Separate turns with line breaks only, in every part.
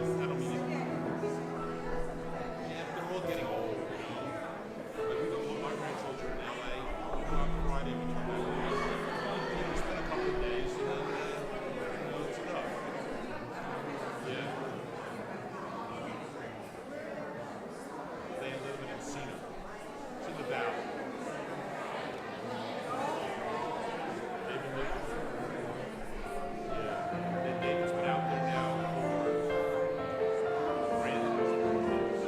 I don't mean it. Yeah, they're all getting old. Like we go, my grandchildren in LA. We go out Friday, we come back. We spend a couple of days, and then it's enough. Yeah. They live in Encino. It's in the valley. They've been living. Yeah. They've been out there now for grand 19 years.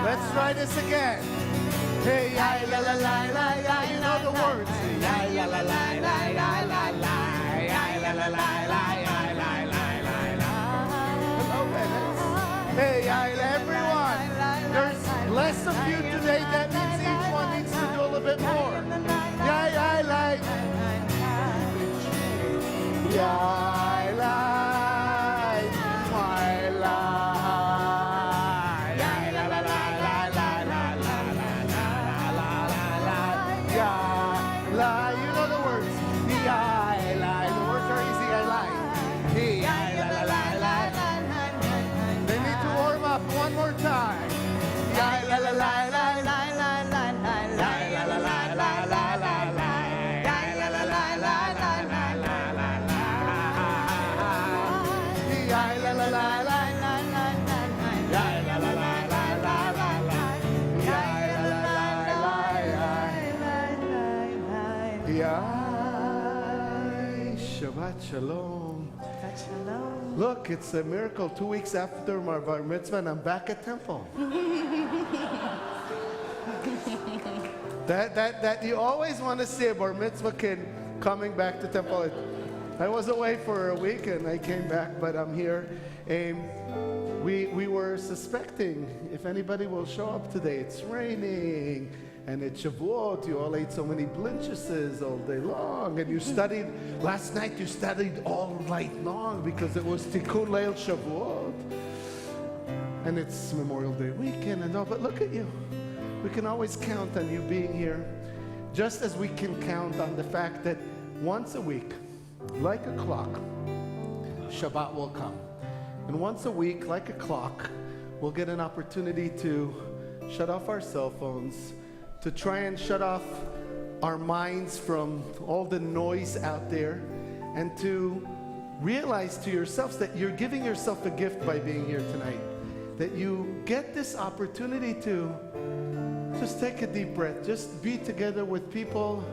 Let's try this again. Hey, ay, la, la, la, la, la, you know the words. Hey, ay, la, la, la, la, la, la, la, ay, la, la, la, la, ay, la, la, la, la. Hello, Dennis. Hey, ay, everyone. There's less of you today. That means each one needs to do a little bit more. Shabbat Shalom.
Shabbat Shalom.
Look, it's a miracle. 2 weeks after my bar mitzvah, and I'm back at Temple. that you always want to see a bar mitzvah kid coming back to Temple. I was away for a week and I came back, but I'm here. We were suspecting if anybody will show up today. It's raining. And at Shavuot, you all ate so many blinchesses all day long. And you studied, last night you studied all night long because it was Tikkun Leil Shavuot. And it's Memorial Day weekend and all, but look at you. We can always count on you being here. Just as we can count on the fact that once a week, like a clock, Shabbat will come. And once a week, like a clock, we'll get an opportunity to shut off our cell phones, to try and shut off our minds from all the noise out there, and to realize to yourselves that you're giving yourself a gift by being here tonight. That you get this opportunity to just take a deep breath, just be together with people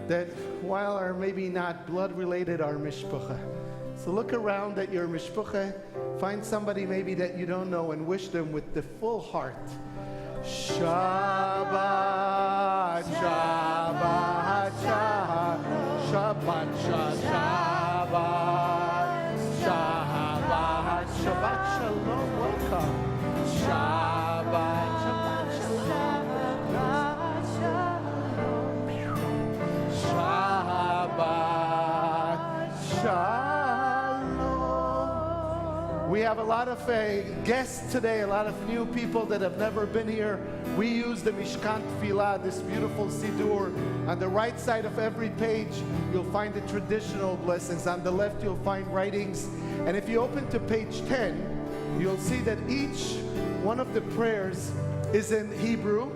that, while are maybe not blood related, are mishpucha. So look around at your mishpucha, find somebody maybe that you don't know and wish them with the full heart. Shabbat, Shabbat, Shabbat, Shabbat, Shabbat, Shabbat, Shabbat Shalom, welcome. Shabbat, Shabbat, Shabbat, Shalom. We have a lot of guests today, a lot of new people that have never been here. We use the Mishkan Tefillah, this beautiful Siddur. On the right side of every page, you'll find the traditional blessings. On the left, you'll find writings. And if you open to page 10, you'll see that each one of the prayers is in Hebrew,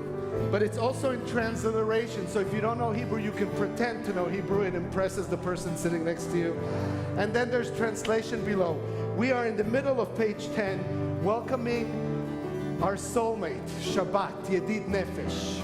but it's also in transliteration. So if you don't know Hebrew, you can pretend to know Hebrew. It impresses the person sitting next to you. And then there's translation below. We are in the middle of page 10, welcoming our soulmate, Shabbat, Yedid Nefesh.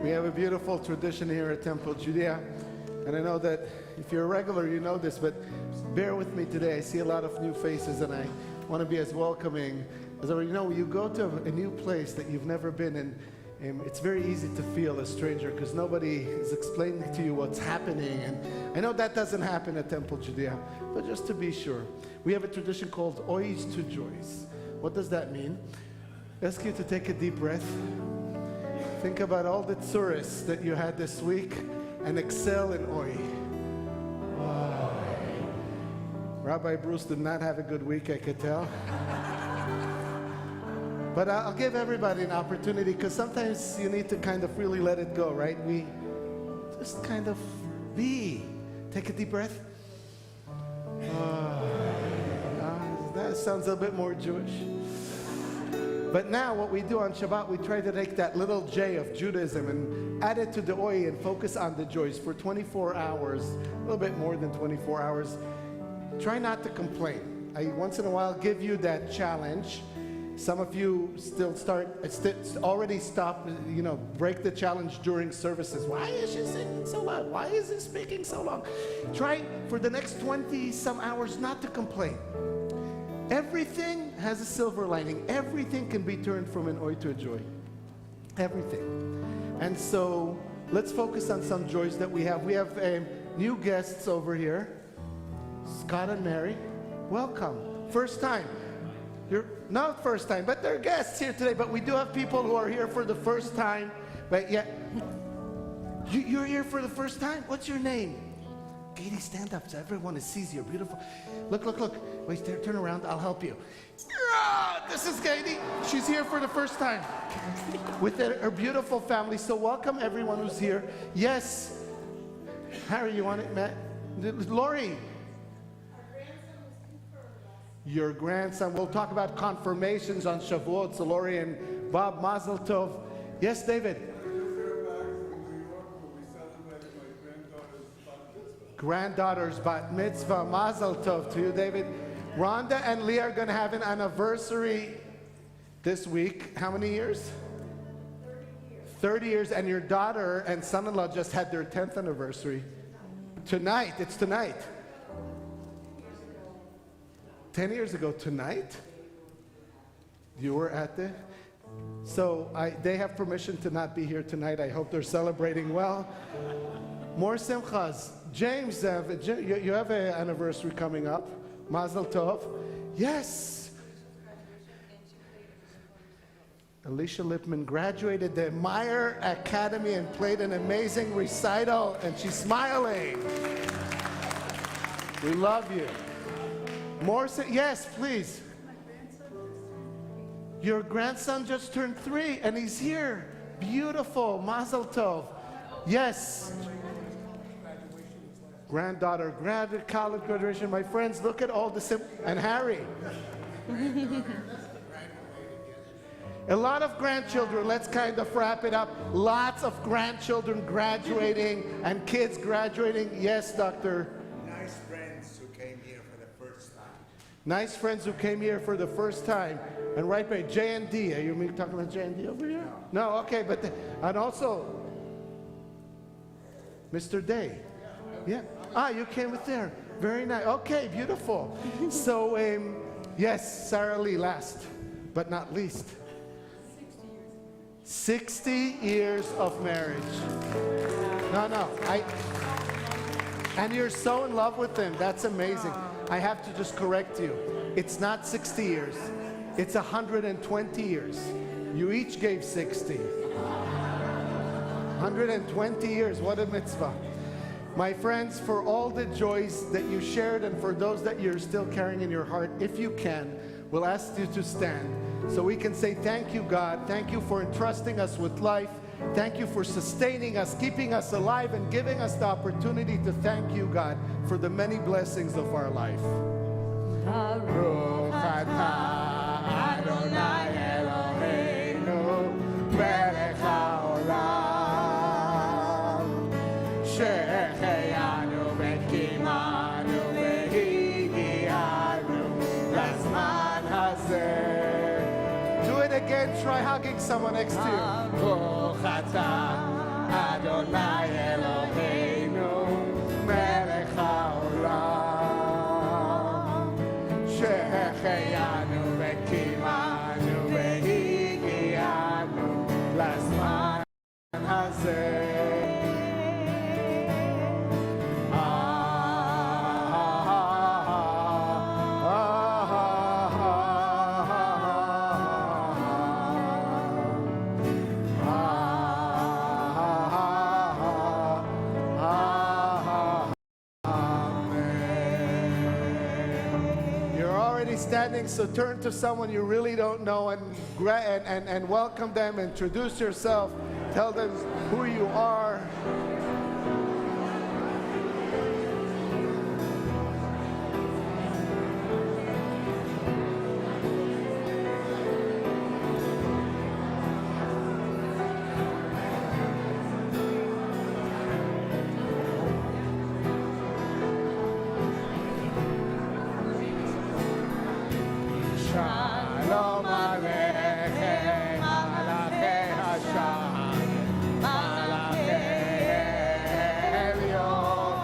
We have a beautiful tradition here at Temple Judea, and I know that if you're a regular, you know this, but bear with me today. I see a lot of new faces, and I want to be as welcoming as ever. You know, you go to a new place that you've never been in, and it's very easy to feel a stranger because nobody is explaining to you what's happening. And I know that doesn't happen at Temple Judea, but just to be sure, we have a tradition called Ois to Joys. What does that mean? I ask you to take a deep breath. Think about all the tzuris that you had this week and excel in Oi. Rabbi Bruce did not have a good week, I could tell. But I'll give everybody an opportunity, because sometimes you need to kind of really let it go, right? We just kind of be. Take a deep breath. That sounds a bit more Jewish. But now what we do on Shabbat, we try to take that little J of Judaism and add it to the Oi and focus on the joys for 24 hours, a little bit more than 24 hours. Try not to complain. I once in a while give you that challenge. Some of you already stop, break the challenge during services. Why is she singing so loud? Why is he speaking so long? Try for the next 20 some hours not to complain. Everything has a silver lining. Everything can be turned from an oi to a joy. Everything. And so let's focus on some joys that we have. We have new guests over here. Scott and Mary, welcome. First time. You're not first time, but they're guests here today. But we do have people who are here for the first time. But yeah, you're here for the first time? What's your name? Katie, stand up so everyone sees you. You're beautiful. Look. Wait, turn around. I'll help you. This is Katie. She's here for the first time with her beautiful family. So welcome everyone who's here. Yes. Harry, you want it, Matt? Lori. Your grandson. We'll talk about confirmations on Shavuot. So Lori and Bob, Mazel Tov. Yes, David. Granddaughter's bat mitzvah. Mazel Tov to you, David. Rhonda and Leah are going to have an anniversary this week. How many years? 30 years. And your daughter and son-in-law just had their 10th anniversary. Tonight. It's tonight. 10 years ago tonight. You were at the... So they have permission to not be here tonight. I hope they're celebrating well. More simchas. James, you have an anniversary coming up. Mazel Tov. Yes. Alicia Lipman graduated the Meyer Academy and played an amazing recital, and she's smiling. We love you. More, yes, please. Your grandson just turned 3, and he's here. Beautiful. Mazel Tov. Yes. Granddaughter, college graduation. My friends, look at all the and Harry. A lot of grandchildren. Let's kind of wrap it up. Lots of grandchildren graduating and kids graduating. Yes, Doctor.
Nice friends who came here for the first time.
Nice friends who came here for the first time. And right by J&D. Are you talking about J&D over here? No, okay. And also, Mr. Day. Yeah. You came with there. Very nice. Okay, beautiful. So, yes, Sarah Lee, last but not least. 60 years of marriage. No. And you're so in love with them. That's amazing. I have to just correct you. It's not 60 years. It's 120 years. You each gave 60. 120 years. What a mitzvah. My friends, for all the joys that you shared and for those that you're still carrying in your heart, if you can, we'll ask you to stand so we can say thank you, God. Thank you for entrusting us with life. Thank you for sustaining us, keeping us alive, and giving us the opportunity to thank you, God, for the many blessings of our life. Baruch atah Adonai Eloheinu melech haolam שהחיינו וקיימנו והגיענו לזמן הזה. Do it again. Try hugging someone next to you. ברוך אתה אדוני אלוהינו מלך העולם שהחיינו וקיימנו והגיענו לזמן הזה. already standing, so turn to someone you really don't know and welcome them. Introduce yourself. Tell them who you are. Shalom Aleichem, Malachei Hashem, Malachei Elyon,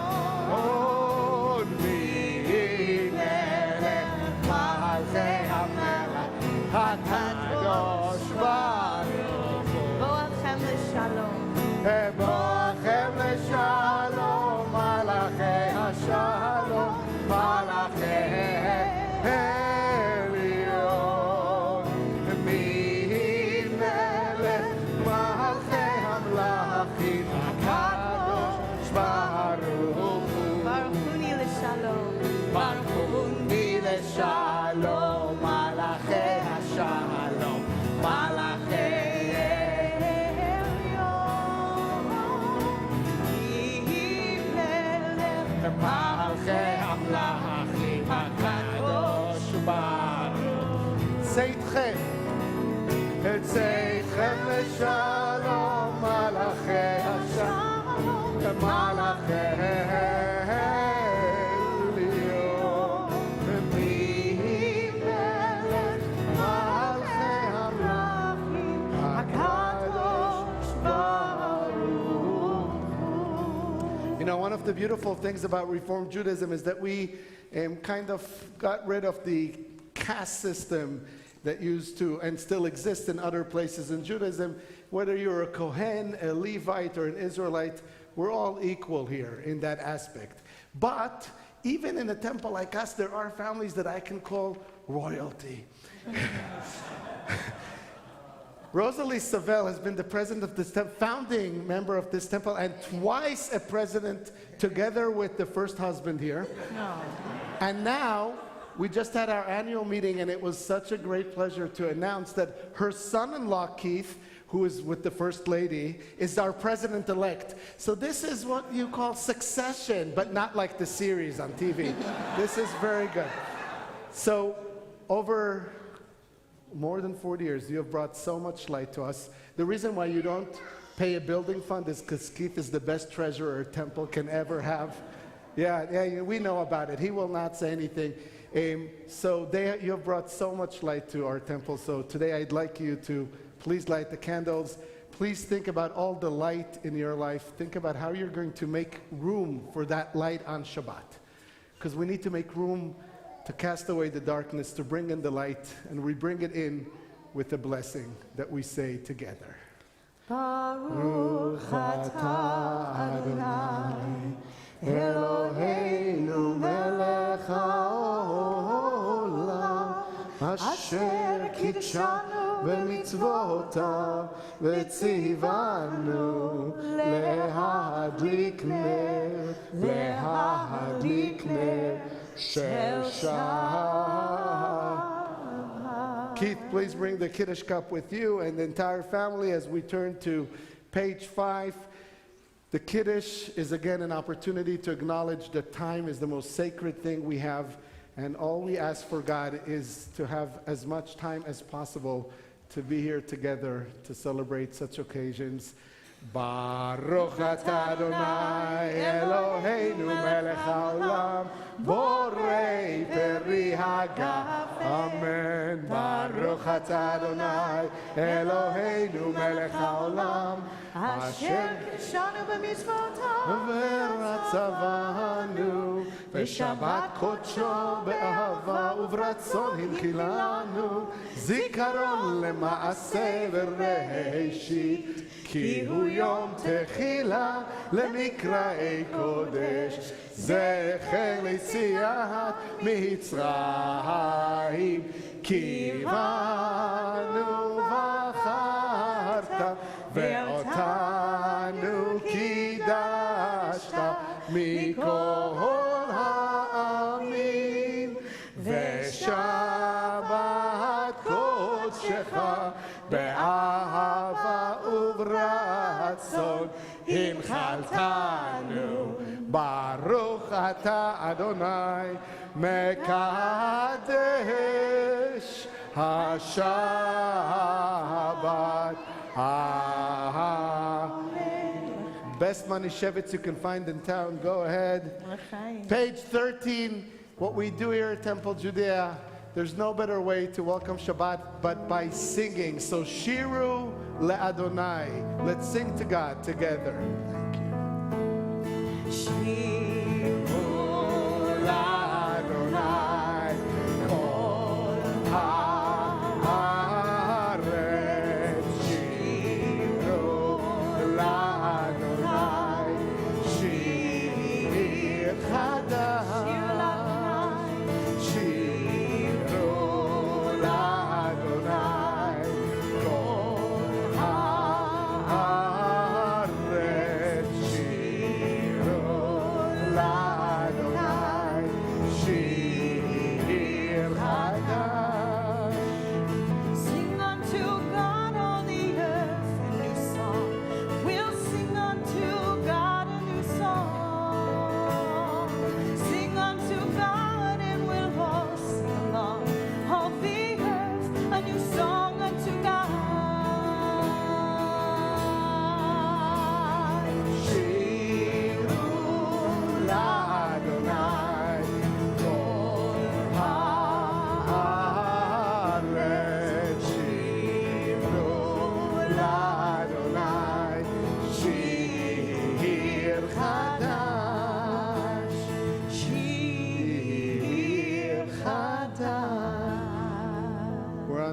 Melech, Malachei HaMelech, HaKadosh Baruch Hu.
Boachem l'shalom.
Boachem l'shalom, Malachei Hashalom, Malachei Shalom, Malachei Hashalom, Malachei Elyon, Malachei Hamlachim, HaKadosh Baruch. Tzeitkhem, Tzeitkhem l'shalom, Malachei Hashalom, Malachei You know, one of the beautiful things about Reform Judaism is that we kind of got rid of the caste system that used to and still exists in other places in Judaism. Whether you're a Kohen, a Levite, or an Israelite, we're all equal here in that aspect. But even in a temple like us, there are families that I can call royalty. Rosalie Savelle has been the president of this founding member of this temple, and twice a president together with the first husband here.
No.
And now, we just had our annual meeting, and it was such a great pleasure to announce that her son-in-law, Keith, who is with the First Lady, is our president-elect. So this is what you call succession, but not like the series on TV. This is very good. So, over more than 40 years, you have brought so much light to us. The reason why you don't pay a building fund is because Keith is the best treasurer a temple can ever have. Yeah, we know about it. He will not say anything. So you have brought so much light to our temple. So today I'd like you to please light the candles. Please think about all the light in your life. Think about how you're going to make room for that light on Shabbat. Because we need to make room to cast away the darkness, to bring in the light, and we bring it in with the blessing that we say together.
Baruch atah Adonai, Eloheinu melech haolam, asher kitshanu b'mitzvotav, v'tzivanu lehadlik ner shel Shabbat. Keith, please bring the Kiddush cup with you and the entire family as we turn to page 5. The Kiddush is again an opportunity to acknowledge that time is the most sacred thing we have, and all we ask for God is to have as much time as possible to be here together to celebrate such occasions. Baruch atah Adonai Eloheinu melech haolam borei peri hagaf. Amen. Baruch atah Adonai Eloheinu melech haolam asher kitshanu b'mitzvotav
v'ratzavanu v'shabbat kodsho be'ahava uvrtzon hinkilanu zikaron lema'aseh v'reishit כי הוא יום תחילה למקראי קודש, זכר ליציאת מצרים, כי בנו בחרת ואותנו קידשת מכל העמים.
בשבת קודשך, באהבה וברצון, הנחלתנו. ברוך אתה אדוני, מקדש השבת. Best Manischewitz you can find in town. Go ahead. Page 13. What we do here at Temple Judea, there's no better way to welcome Shabbat but by singing. So Shiru le'Adonai. Let's sing to God together. Thank you. Shiru le'Adonai. Kol haaretz. Shiru le'Adonai. Shir chadash.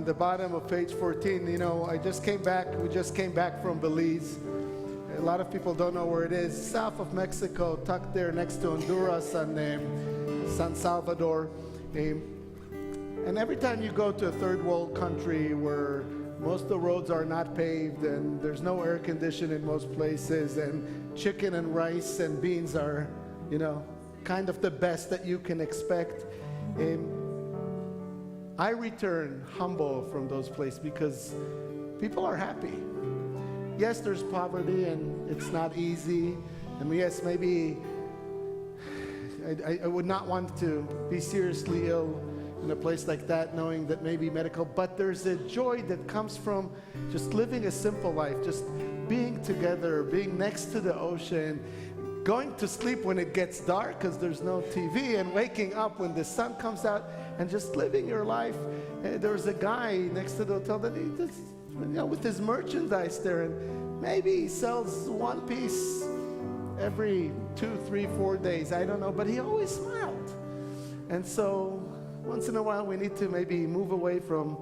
On the bottom of page 14, you know, we just came back from Belize. A lot of people don't know where it is. South of Mexico, tucked there next to Honduras and San Salvador. And every time you go to a third world country where most of the roads are not paved and there's no air conditioning in most places and chicken and rice and beans are, you know, kind of the best that you can expect. I return humble from those places because people are happy. Yes, there's poverty and it's not easy. And yes, maybe I would not want to be seriously ill in a place like that, knowing that maybe medical, but there's a joy that comes from just living a simple life, just being together, being next to the ocean, going to sleep when it gets dark because there's no TV, and waking up when the sun comes out, and just living your life. There was a guy next to the hotel that he just, you know, with his merchandise there, and maybe he sells one piece every 2, 3, 4 days. I don't know, but he always smiled. And so once in a while we need to maybe move away from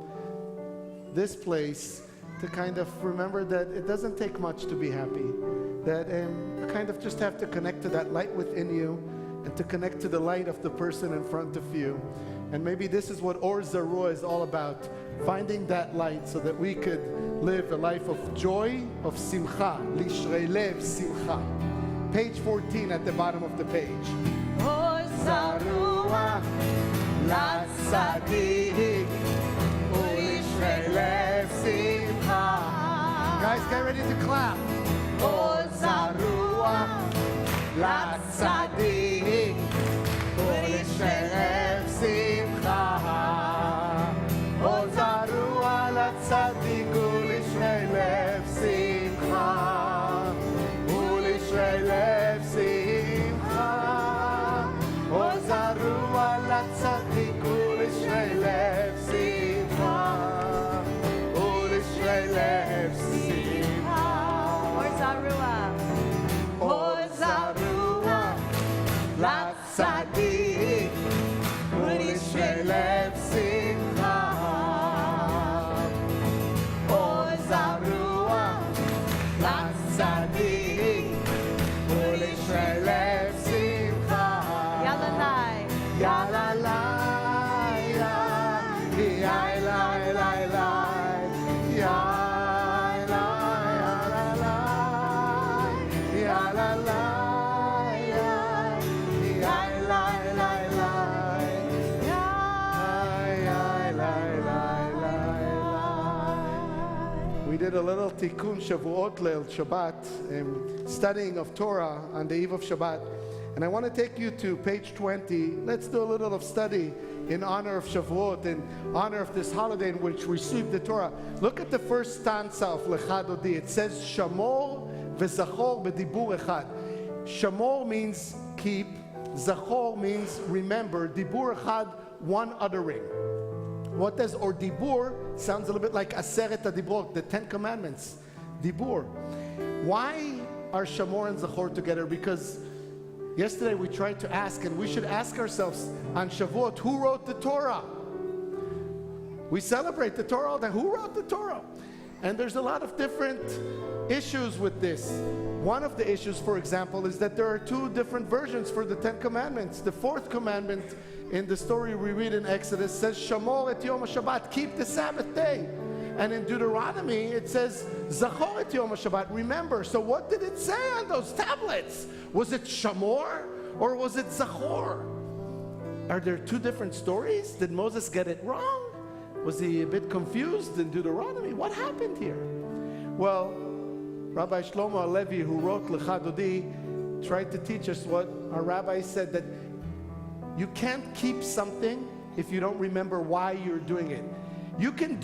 this place to kind of remember that it doesn't take much to be happy. That you kind of just have to connect to that light within you and to connect to the light of the person in front of you. And maybe this is what Or Zarua is all about, finding that light so that we could live a life of joy, of simcha, lishrei lev simcha. Page 14 at the bottom of the page.
Or Zarua latzadik ulishrei lev simcha.
Guys, get ready to clap.
Or Zarua latzadik ulishrei lev simcha.
Or Zarua latzadik ulishrei lev simcha. Ulishrei lev simcha. Or Zarua latzadik ulishrei lev simcha. Ulishrei lev simcha.
Or Zarua. Or Zarua latzadik ulishrei lev simcha. Or Zarua latzadik ulishrei lev simcha. Yalalai.
Yalalai, yalalai, yalalai, yalalai, yalalai, yalalai, we did a little tikkun Shavuot Leil Shabbat, studying of Torah on the eve of Shabbat. And I want to take you to page 20. Let's do a little of study in honor of Shavuot, in honor of this holiday in which we received the Torah. Look at the first stanza of Lecha Dodi. It says, Shamor v'zachor b'dibur echad. Shamor means keep. Zachor means remember. Dibur echad, one uttering. What does, or dibur, sounds a little bit like Aseret HaDibrot, the 10 Commandments. Dibur. Why are Shamor and Zachor together? Because yesterday we tried to ask, and we should ask ourselves on Shavuot, who wrote the Torah? We celebrate the Torah all the time. Who wrote the Torah? And there's a lot of different issues with this. One of the issues, for example, is that there are two different versions for the 10 Commandments. The fourth commandment in the story we read in Exodus says, Shamor et Yom HaShabbat, keep the Sabbath day. And in Deuteronomy, it says, Zachor et Yom HaShabbat, remember. So what did it say on those tablets? Was it Shamor or was it Zachor? Are there two different stories? Did Moses get it wrong? Was he a bit confused in Deuteronomy? What happened here? Well, Rabbi Shlomo Alevi, who wrote Lecha Dodi, tried to teach us what our rabbi said, that you can't keep something if you don't remember why you're doing it. You can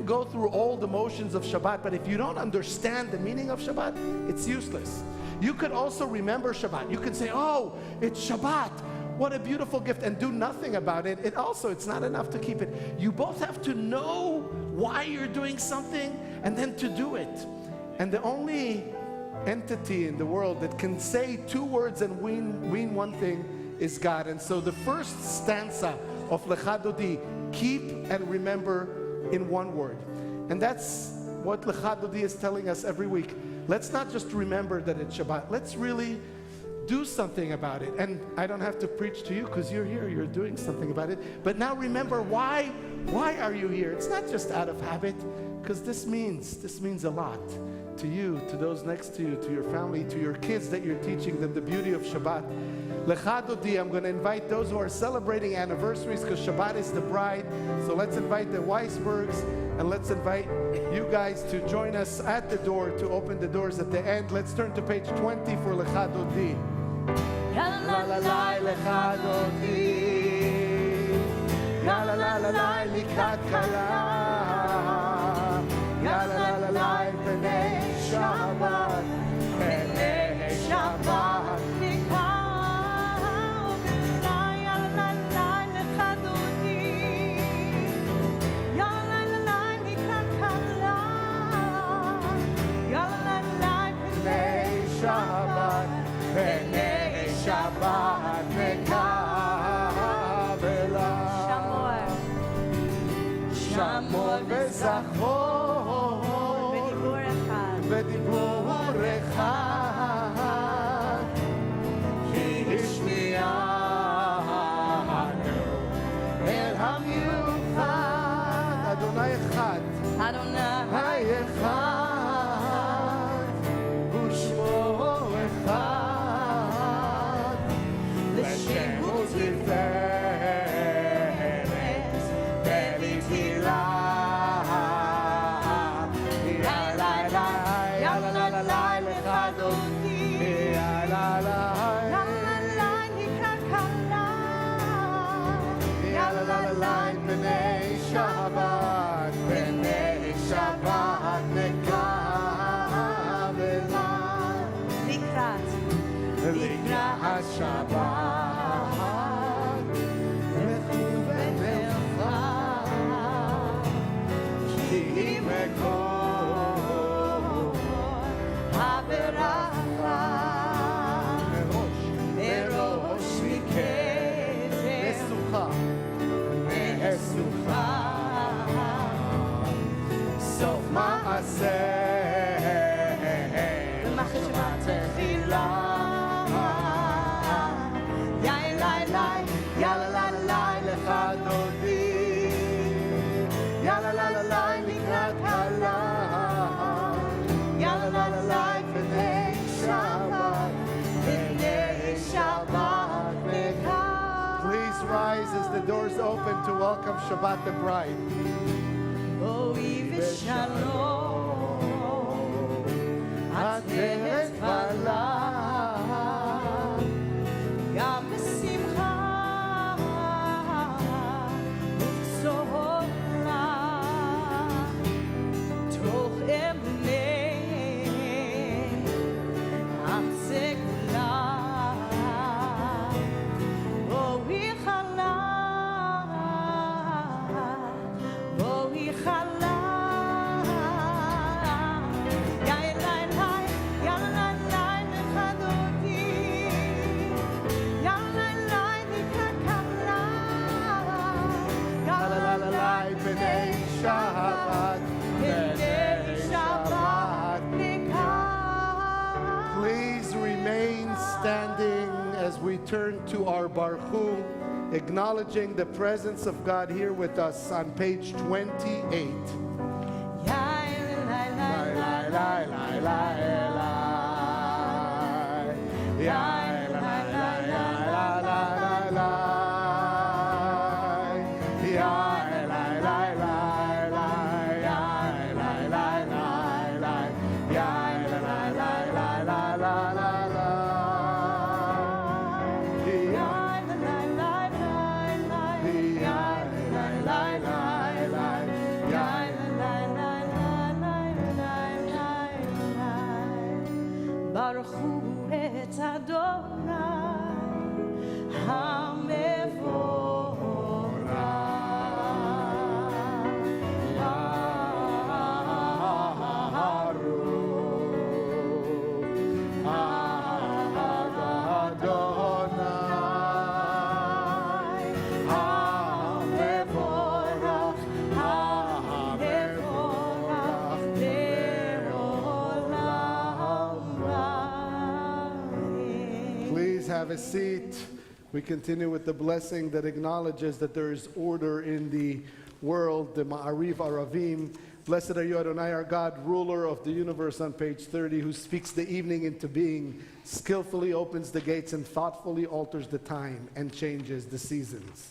go through all the motions of Shabbat, but if you don't understand the meaning of Shabbat, it's useless. You could also remember Shabbat. You can say, oh, it's Shabbat. What a beautiful gift, and do nothing about it. It's not enough to keep it. You both have to know why you're doing something and then to do it. And the only entity in the world that can say two words and mean one thing is God. And so the first stanza of Lecha Dodi, keep and remember in one word. And that's what Lecha Dodi is telling us every week. Let's not just remember that it's Shabbat. Let's really do something about it. And I don't have to preach to you because you're here, you're doing something about it. But now remember, why are you here? It's not just out of habit, because this means a lot to you, to those next to you, to your family, to your kids that you're teaching them the beauty of Shabbat. Lecha Dodi, I'm going to invite those who are celebrating anniversaries, because Shabbat is the bride. So let's invite the Weisbergs, and let's invite you guys to join us at the door, to open the doors at the end. Let's turn to page 20 for Lecha Dodi.
La la la la Lecha Dodi, la la la la la Likrat Kala, la la la la B'nei Shabbat, B'nei Shabbat.
Shabbat, B'nei Shabbat, Mekabela. Shamor v'zachor, v'dibur echad, ki hishmi'anu el hamiuchad. Adonai echad, Adonai echad. Shabbat, lechu v'melcha, ki mekor haberacha, merosh miketz, mesucha, sof ma'aseh, v'machshavat techilah.
Please rise as the doors open to welcome Shabbat the bride.
Oh, Shalom.
עטרת בלם,
גם בשמחה ובצורה, תוך אמוני ארצי כולה, בואי חלה, בואי חלה.
Please remain standing as we turn to our Baruch, acknowledging the presence of God here with us on page 28.
ברכו את אדוני המבורך.
Have a seat. We continue with the blessing that acknowledges that there is order in the world, the Ma'ariv Aravim. Blessed are you, Adonai, our God, ruler of the universe, on page 30, who speaks the evening into being, skillfully opens the gates and thoughtfully alters the time and changes the seasons.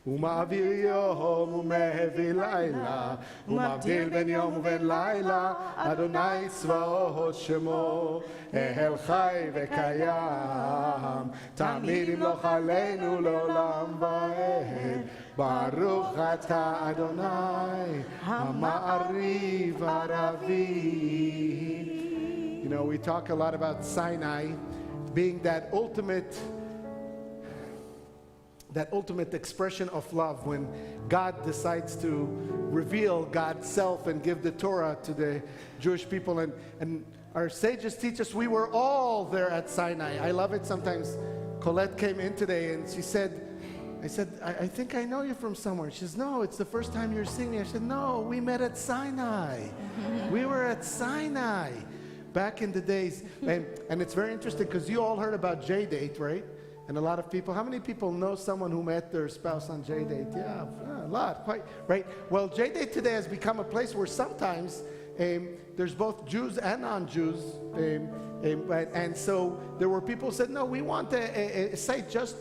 ומעביר יום ומהביא לילה, ומבדיל בין יום ובין לילה, אדוני צבאות שמו, אל חי וקיים, תמיד ימלוך עלינו לעולם ועד, ברוך אתה אדוני, המעריב ערבי. You know, we talk a lot about Sinai being that ultimate expression of love when God decides to reveal God's self and give the Torah to the Jewish people. And our sages teach us we were all there at Sinai. I love it sometimes. Colette came in today and she said, I think I know you from somewhere. She says, no, it's the first time you're seeing me. I said, no, we met at Sinai. We were at Sinai back in the days. And it's very interesting because you all heard about J-Date, right? And a lot of people, how many people know someone who met their spouse on J-Date? Yeah, a lot, quite, right? Well, J-Date today has become a place where sometimes there's both Jews and non-Jews. And so there were people who said, no, we want a site just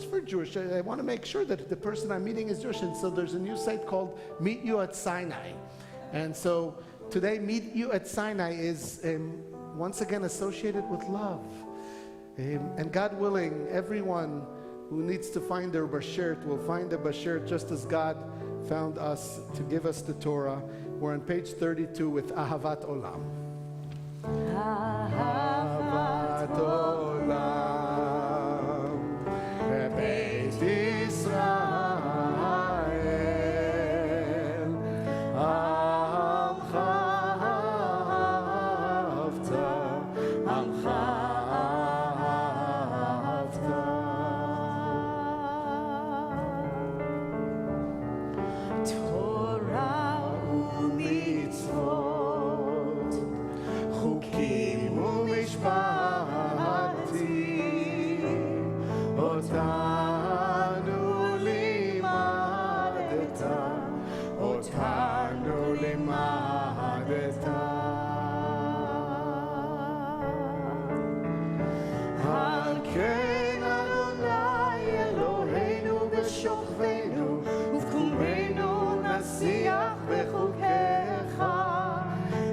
for Jewish. I want to make sure that the person I'm meeting is Jewish. And so there's a new site called Meet You at Sinai. And so today, Meet You at Sinai is once again associated with love. And God willing, everyone who needs to find their bashert will find the bashert just as God found us to give us the Torah. We're on page 32 with Ahavat Olam. Ahavat Olam Beit Israel Amcha Avta Amcha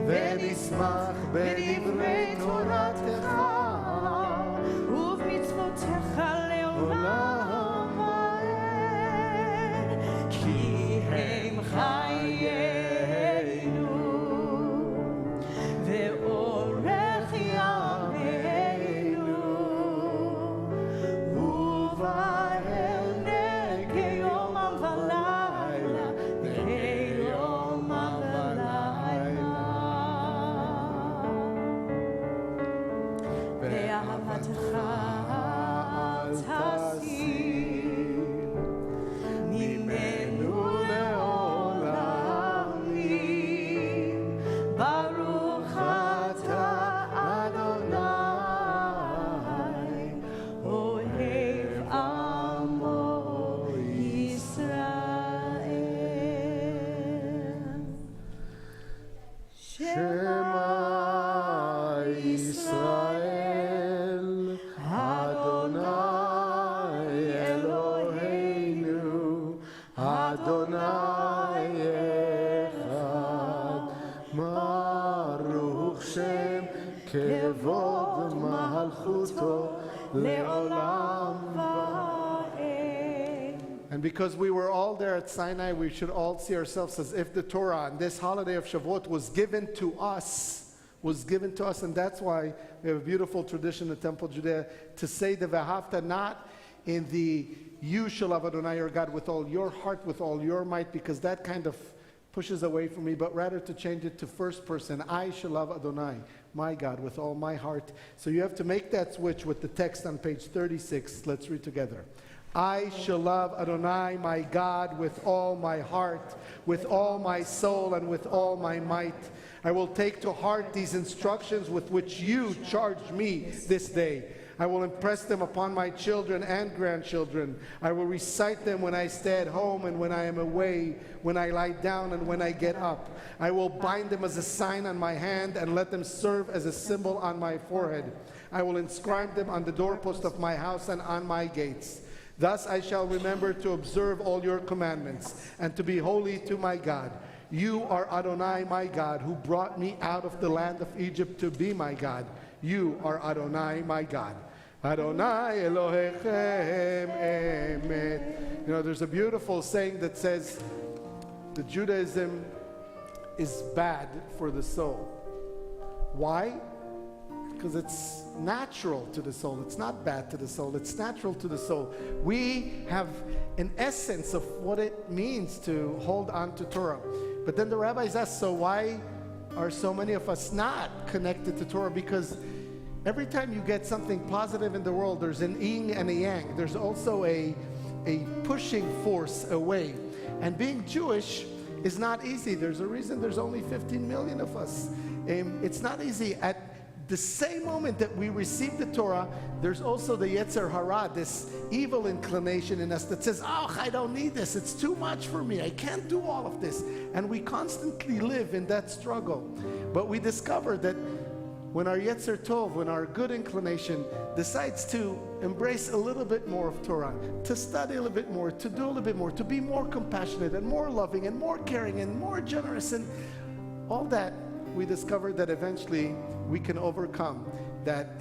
ונשמח בדברי
Shema Yisrael, Adonai Eloheinu, Adonai Echad, Baruch Shem Kevod Malchuto Le'olam Va'ed. And because we were all there at Sinai, we should all see ourselves as if the Torah on this holiday of Shavuot was given to us, and that's why we have a beautiful tradition in Temple Judea to say the V'ahavta not in the you shall love Adonai your God with all your heart, with all your might, because that kind of pushes away from me, but rather to change it to first person. I shall love Adonai, my God, with all my heart. So you have to make that switch with the text on page 36. Let's read together. I shall love Adonai, my God, with all my heart, with all my soul, and with all my might. I will take to heart these instructions with which you charged me this day. I will impress them upon my children and grandchildren. I will recite them when I stay at home and when I am away, when I lie down and when I get up. I will bind them as a sign on my hand and let them serve as a symbol on my forehead. I will inscribe them on the doorpost of my house and on my gates. Thus I shall remember to observe all your commandments and to be holy to my God. You are Adonai, my God, who brought me out of the land of Egypt to be my God. You are Adonai, my God. Adonai Elohechem Emet. You know, there's a beautiful saying that says that Judaism is bad for the soul. Why? Because it's natural to the soul. It's not bad to the soul. It's natural to the soul. We have an essence of what it means to hold on to Torah. But then the rabbis ask, so why are so many of us not connected to Torah? Because every time you get something positive in the world, there's an yin and a yang. There's also a pushing force away. And being Jewish is not easy. There's a reason there's only 15 million of us. It's not easy. At the same moment that we receive the Torah, there's also the Yetzer Hara, this evil inclination in us that says, oh, I don't need this. It's too much for me. I can't do all of this. And we constantly live in that struggle. But we discover that when our Yetzer Tov, when our good inclination decides to embrace a little bit more of Torah, to study a little bit more, to do a little bit more, to be more compassionate and more loving and more caring and more generous and all that, we discover that eventually we can overcome that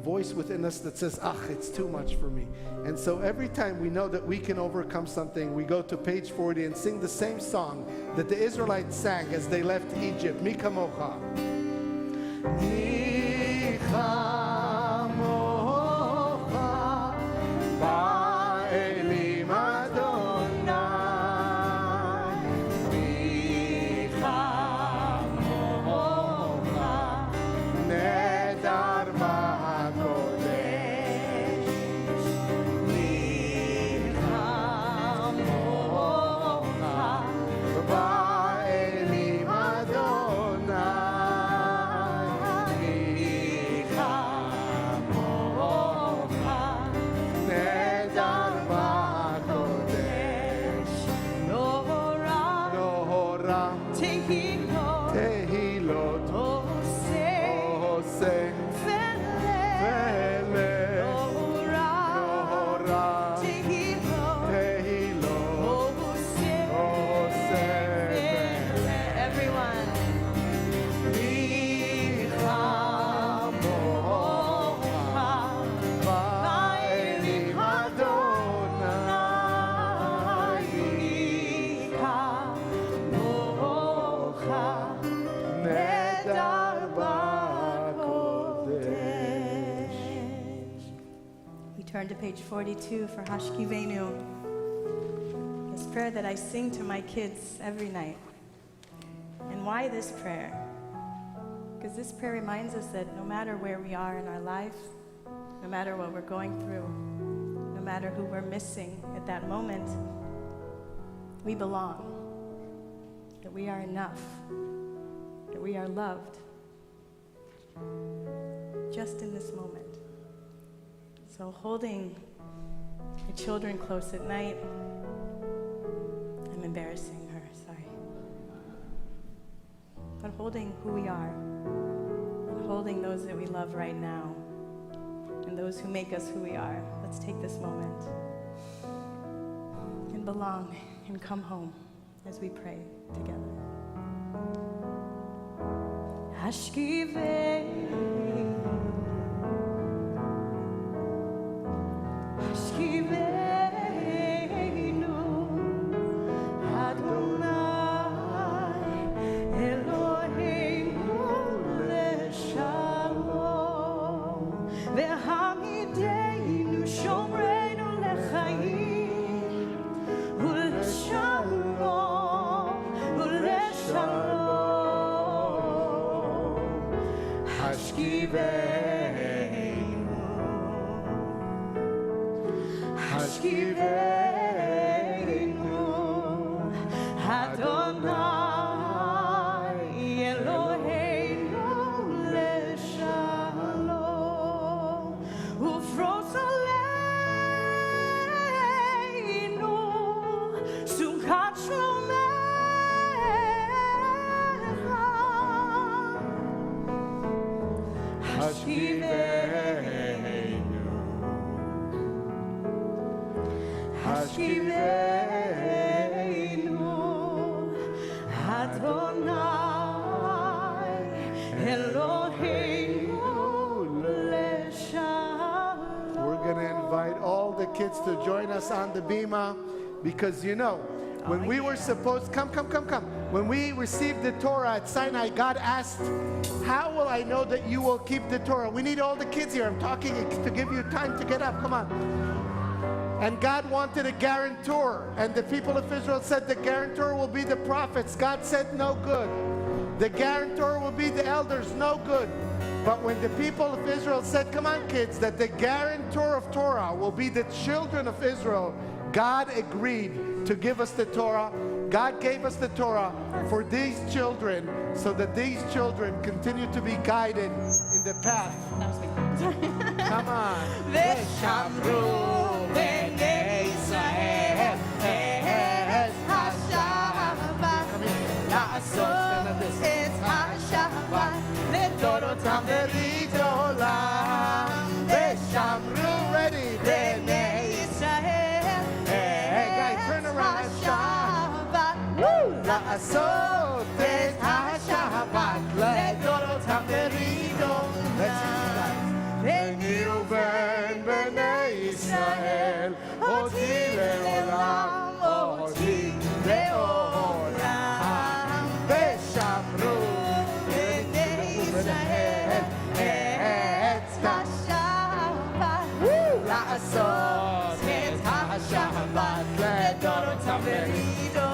voice within us that says, it's too much for me. And so every time we know that we can overcome something, we go to page 40 and sing the same song that the Israelites sang as they left Egypt, Mi Kamocha. Mi Kamocha Ba'elim Adonai, Mi Kamocha Nedar Ba'Kodesh, Mi Kamocha Ba'elim Adonai, Mi Kamocha Nedar Ba'Kodesh, Nohora Tehilot Ose Vele Nohora Tehilot Ose Vele.
Everyone.
Mi Kamocha Ba'elim Adonai, Mi Kamocha Nedar Ba'Kodesh.
We turn to page 42 for Hashkivenu. This prayer that I sing to my kids every night. And why this prayer? Because this prayer reminds us that no matter where we are in our life, no matter what we're going through, no matter who we're missing at that moment, we belong, that we are enough, that we are loved, just in this moment. So holding the children close at night, I'm embarrassing her, sorry. But holding who we are, and holding those that we love right now, and those who make us who we are. Let's take this moment and belong and come home as we pray together.
Kids to join us on the bima, because you know, when we were supposed, come. When we received the Torah at Sinai, God asked, how will I know that you will keep the Torah? We need all the kids here. I'm talking to give you time to get up. Come on. And God wanted a guarantor. And the people of Israel said the guarantor will be the prophets. God said no good. The guarantor will be the elders. No good. But when the people of Israel said, come on kids, that the guarantor of Torah will be the children of Israel, God agreed to give us the Torah. God gave us the Torah for these children, so that these children continue to be guided in the path. Come on. Ready? Hey guys, turn around. לעשות את השבת לדורותם ברידו. Let's see ביני ובין בני ישראל אותי לעולם אותי לעולם ושמרו בני ישראל את השבת לעשות את השבת לדורותם ברידו.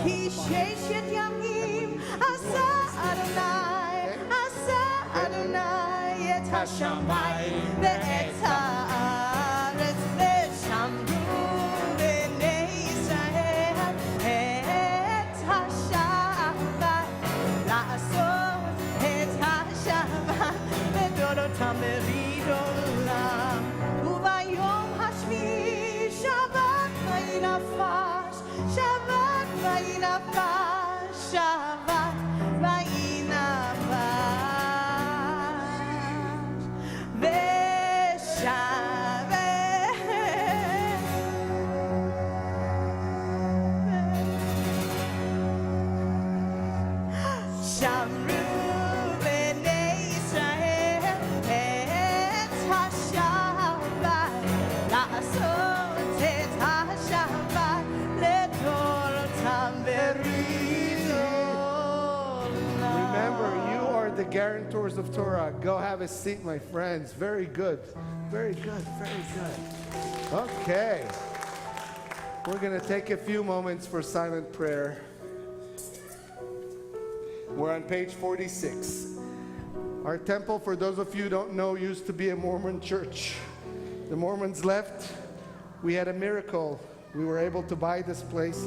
כי ששת ימים עשה אדוני את השמיים ואת הארץ ושמרו בני ישראל את השבת לעשות את השבת לדורותם בריד עולם. וביום השביעי שבת וינפש שבת וינפש שבת וינפש שמרו בני ישראל את השבת לעשות את השבת לדורותם בריד עולם. Remember, you are the guarantors of Torah. Go have a seat, my friends. Very good. Very good. Very good. Okay. We're going to take a few moments for silent prayer. We're on page 46. Our temple, for those of you who don't know, used to be a Mormon church. The Mormons left. We had a miracle. We were able to buy this place,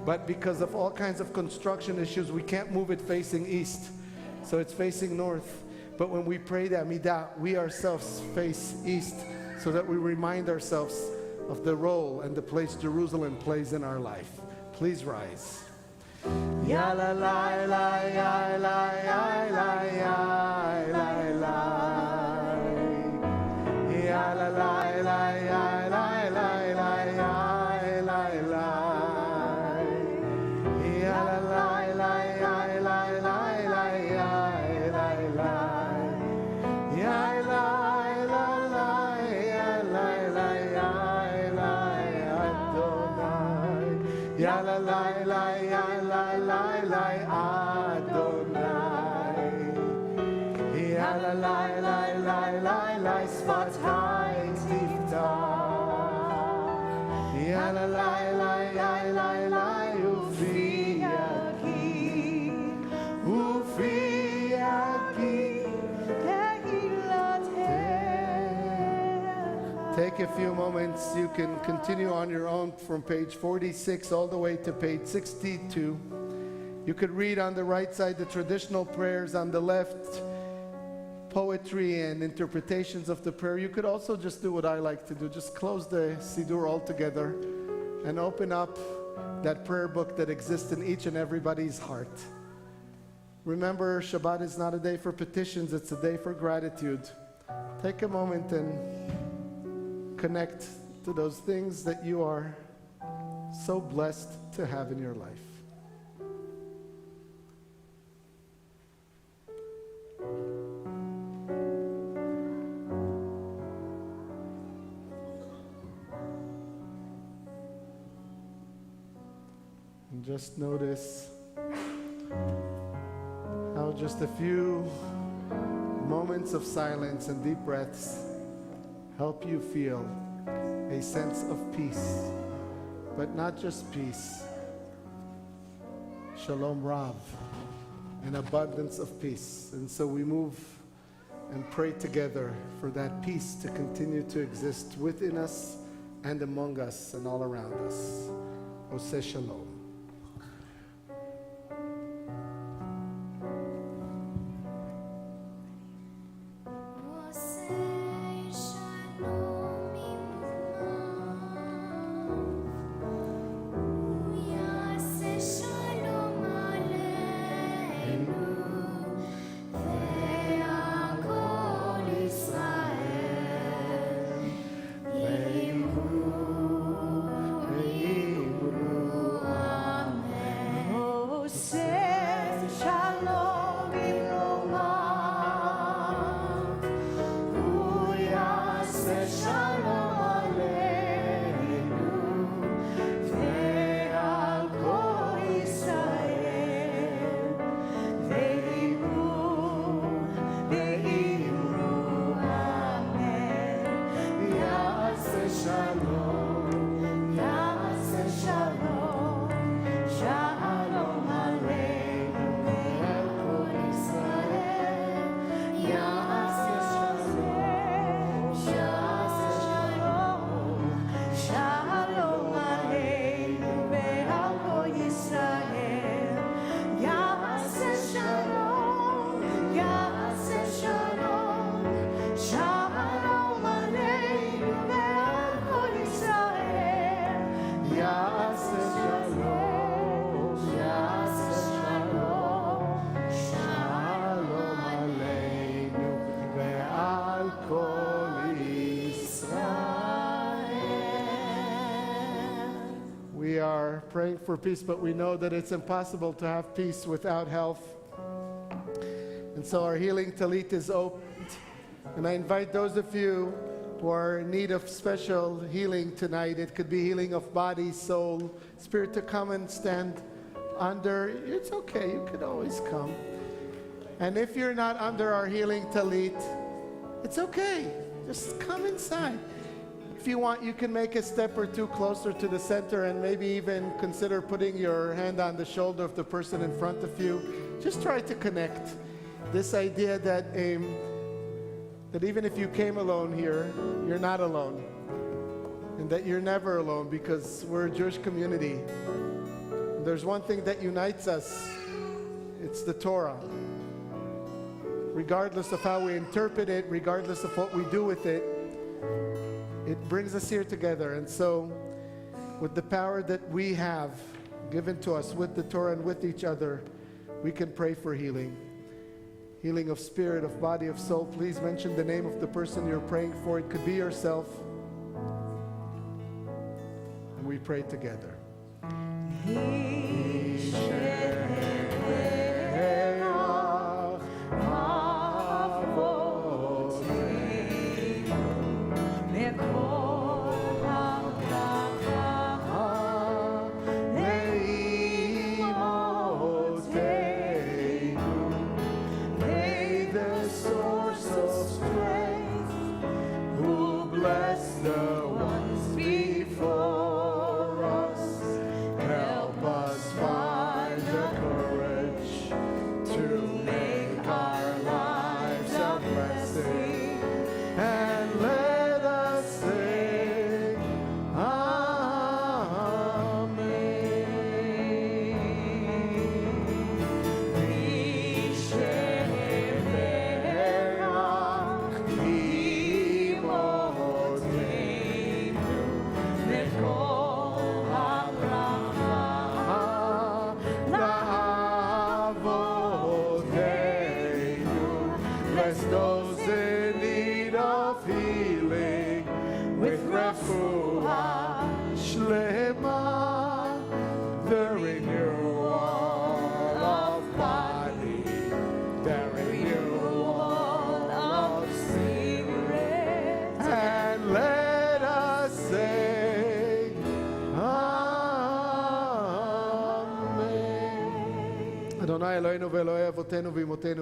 but because of all kinds of construction issues, we can't move it facing east. So it's facing north. But when we pray the Amidah, we ourselves face east, so that we remind ourselves of the role and the place Jerusalem plays in our life. Please rise. Ya la la la ya la ya la ya la la. Ya la la la ya la la la ya la la. Ya la la la ya la la la ya la la. Ya la la la ya la la ya la Adonai. Ya la la la ya la la la Adonai. Ya la la la la la la Sfatai Tiftach. Ya la la la ya la la Ufi Yaki. Ufi Yaki. Take a few moments. You can continue on your own from page 46 all the way to page 62. You could read on the right side the traditional prayers, on the left poetry and interpretations of the prayer. You could also just do what I like to do. Just close the Siddur altogether and open up that prayer book that exists in each and everybody's heart. Remember, Shabbat is not a day for petitions, it's a day for gratitude. Take a moment and connect to those things that you are so blessed to have in your life. And just notice how just a few moments of silence and deep breaths help you feel a sense of peace, but not just peace, Shalom Rav, an abundance of peace. And so we move and pray together for that peace to continue to exist within us and among us and all around us. Oseh Shalom. We are praying for peace, but we know that it's impossible to have peace without health. And so our healing talit is opened. And I invite those of you who are in need of special healing tonight, it could be healing of body, soul, spirit, to come and stand under. It's okay, you could always come. And if you're not under our healing talit, it's okay. Just come inside. If you want, you can make a step or two closer to the center and maybe even consider putting your hand on the shoulder of the person in front of you. Just try to connect. This idea that even if you came alone here, you're not alone. And that you're never alone, because we're a Jewish community. And there's one thing that unites us. It's the Torah. Regardless of how we interpret it, regardless of what we do with it, it brings us here together. And so, with the power that we have given to us with the Torah and with each other, we can pray for healing. Healing of spirit, of body, of soul. Please mention the name of the person you're praying for. It could be yourself. And we pray together.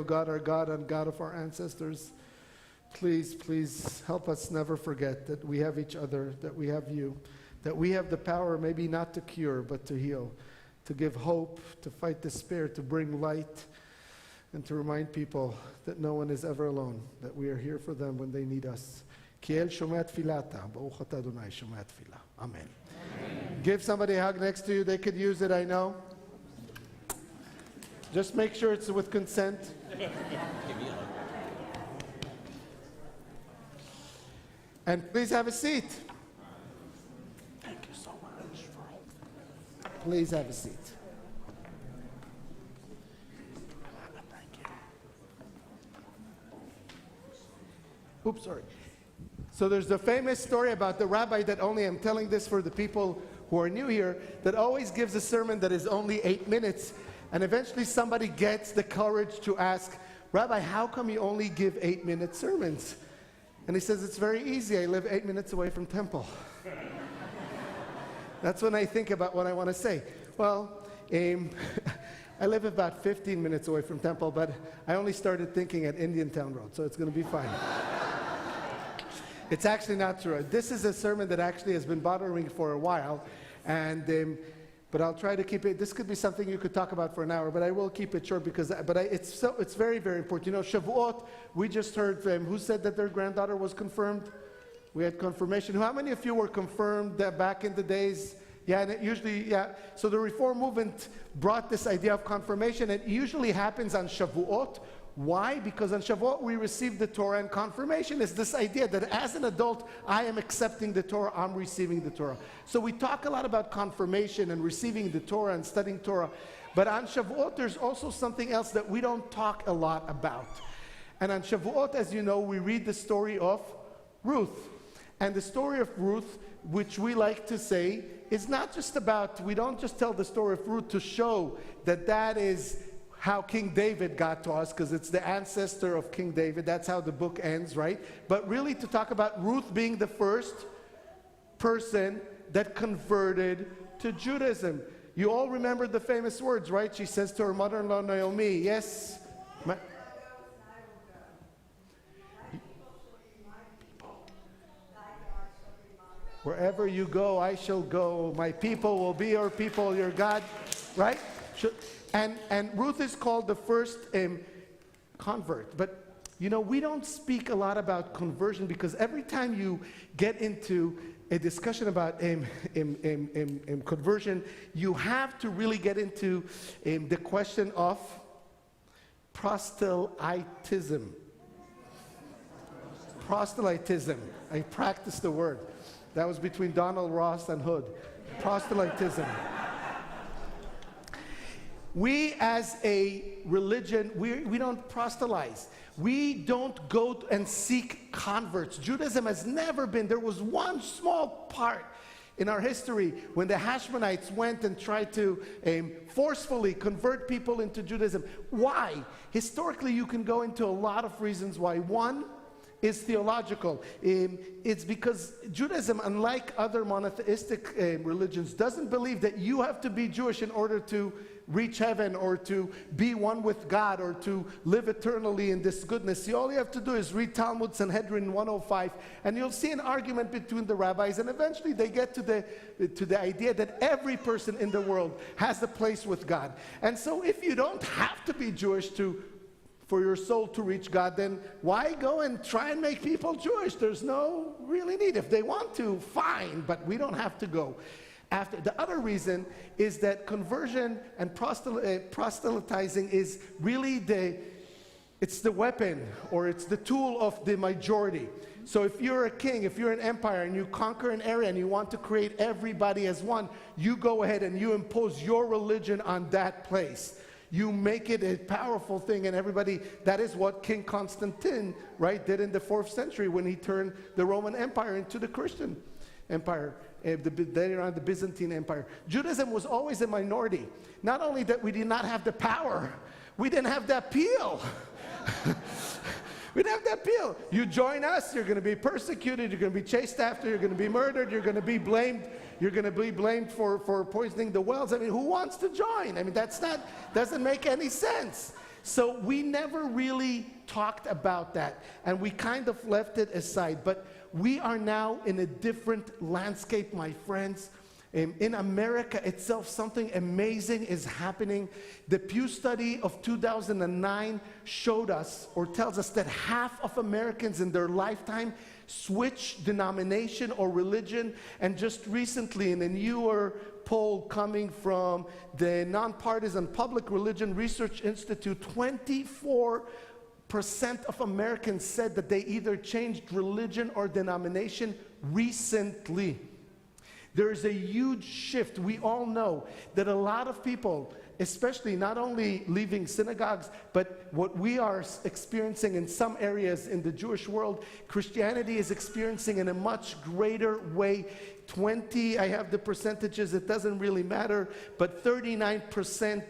God, our God and God of our ancestors, please help us never forget that we have each other, that we have you, that we have the power maybe not to cure but to heal, to give hope, to fight despair, to bring light, and to remind people that no one is ever alone, that we are here for them when they need us. Amen. Give somebody a hug next to you. They could use it, I know. Just make sure it's with consent. And please have a seat. Thank you so much. Please have a seat. Thank you. Oops, sorry. So there's the famous story about the rabbi that only, I'm telling this for the people who are new here, that always gives a sermon that is only 8 minutes. And eventually somebody gets the courage to ask, Rabbi, how come you only give 8-minute sermons? And he says, it's very easy. I live 8 minutes away from Temple. That's when I think about what I want to say. Well, I live about 15 minutes away from Temple, but I only started thinking at Indian Town Road, so it's going to be fine. It's actually not true. This is a sermon that actually has been bothering me for a while, and but I'll try to keep it. This could be something you could talk about for an hour, but I will keep it short because. It's very, very important. You know, Shavuot. We just heard from who said that their granddaughter was confirmed. We had confirmation. How many of you were confirmed back in the days? Yeah, and it usually, yeah. So the Reform movement brought this idea of confirmation. It usually happens on Shavuot. Why? Because on Shavuot we receive the Torah, and confirmation is this idea that as an adult I am accepting the Torah, I'm receiving the Torah. So we talk a lot about confirmation and receiving the Torah and studying Torah, but on Shavuot there's also something else that we don't talk a lot about. And on Shavuot, as you know, we read the story of Ruth. And the story of Ruth, which we like to say, is not just about, we don't just tell the story of Ruth to show that that is how King David got to us, because it's the ancestor of King David. That's how the book ends, right? But really to talk about Ruth being the first person that converted to Judaism. You all remember the famous words, right? She says to her mother-in-law Naomi, yes? Wherever you go, I shall go. My people will be your people, your God, right? And Ruth is called the first convert. But, you know, we don't speak a lot about conversion, because every time you get into a discussion about conversion, you have to really get into the question of proselytism. Proselytism. I practiced the word. That was between Donald Ross and Hood. Proselytism. We as a religion, we don't proselytize. We don't go and seek converts. Judaism has never been, there was one small part in our history when the Hashmonites went and tried to forcefully convert people into Judaism. Why? Historically, you can go into a lot of reasons why. One is theological. It's because Judaism, unlike other monotheistic religions, doesn't believe that you have to be Jewish in order to reach heaven or to be one with God or to live eternally in this goodness. See, all you have to do is read Talmud Sanhedrin 105, and you'll see an argument between the rabbis, and eventually they get to the idea that every person in the world has a place with God. And so if you don't have to be Jewish for your soul to reach God, then why go and try and make people Jewish? There's no really need. If they want to, fine, but we don't have to go. The other reason is that conversion and proselytizing is really it's the weapon, or it's the tool of the majority. So if you're a king, if you're an empire and you conquer an area and you want to create everybody as one, you go ahead and you impose your religion on that place. You make it a powerful thing, and everybody, that is what King Constantine, right, did in the 4th century when he turned the Roman Empire into the Christian Empire, later on the Byzantine Empire. Judaism was always a minority. Not only that we did not have the power, we didn't have the appeal. We didn't have the appeal. You join us, you're going to be persecuted, you're going to be chased after, you're going to be murdered, you're going to be blamed. You're going to be blamed for poisoning the wells. I mean, who wants to join? I mean, doesn't make any sense. So we never really talked about that, and we kind of left it aside. But we are now in a different landscape, my friends. In America itself, something amazing is happening. The Pew study of 2009 showed us, or tells us, that half of Americans in their lifetime switch denomination or religion. And just recently, in a newer poll coming from the Nonpartisan Public Religion Research Institute, 24% of Americans said that they either changed religion or denomination recently. There is a huge shift. We all know that a lot of people, especially not only leaving synagogues, but what we are experiencing in some areas in the Jewish world, Christianity is experiencing in a much greater way. I have the percentages, it doesn't really matter, but 39%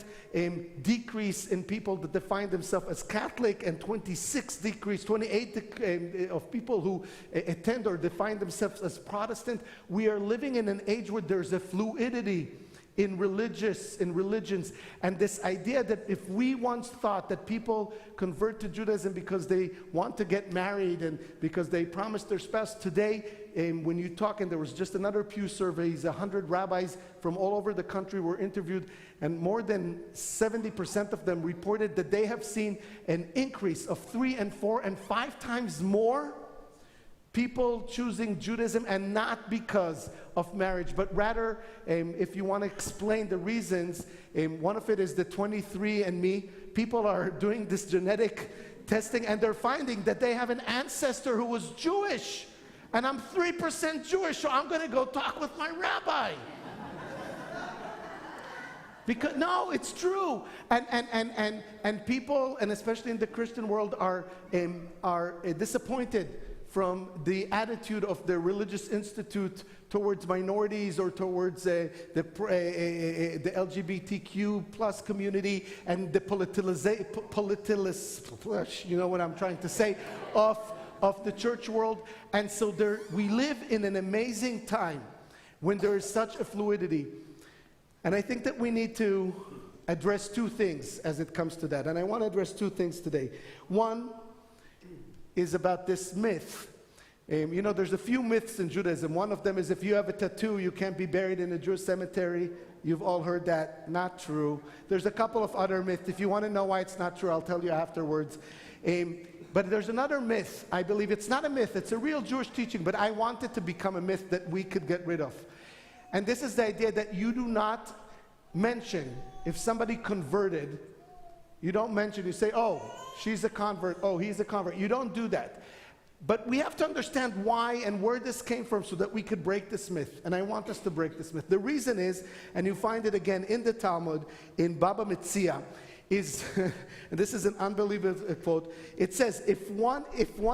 decrease in people that define themselves as Catholic, and 28 of people who attend or define themselves as Protestant. We are living in an age where there's a fluidity in religions, and this idea that if we once thought that people convert to Judaism because they want to get married and because they promised their spouse, today when you talk, and there was just another Pew survey, 100 rabbis from all over the country were interviewed, and more than 70% of them reported that they have seen an increase of 3 and 4 and 5 times more people choosing Judaism, and not because of marriage, but rather, if you want to explain the reasons, one of it is the 23andMe. People are doing this genetic testing, and they're finding that they have an ancestor who was Jewish, and I'm 3% Jewish, so I'm going to go talk with my rabbi. Because no, it's true, and people, and especially in the Christian world, are disappointed from the attitude of the religious institute towards minorities or towards the LGBTQ plus community, and the you know what I'm trying to say, of the church world. And so we live in an amazing time when there is such a fluidity. And I think that we need to address 2 things as it comes to that. And I want to address 2 things today. One is about this myth. You know, there's a few myths in Judaism. One of them is if you have a tattoo, you can't be buried in a Jewish cemetery. You've all heard that. Not true. There's a couple of other myths. If you want to know why it's not true, I'll tell you afterwards. But there's another myth. I believe it's not a myth. It's a real Jewish teaching, but I want it to become a myth that we could get rid of. And this is the idea that you do not mention, if somebody converted, you don't mention, you say, oh, she's a convert, oh, he's a convert. You don't do that. But we have to understand why and where this came from so that we could break this myth. And I want us to break this myth. The reason is, and you find it again in the Talmud, in Baba Metzia, is, and this is an unbelievable quote, it says, if one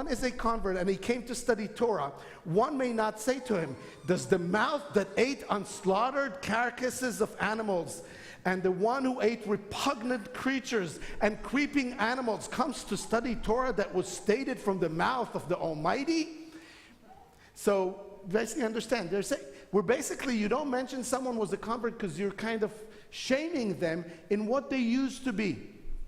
is a convert and he came to study Torah, one may not say to him, does the mouth that ate unslaughtered carcasses of animals and the one who ate repugnant creatures and creeping animals comes to study Torah that was stated from the mouth of the Almighty? So basically understand, they're saying, you don't mention someone was a convert because you're kind of shaming them in what they used to be,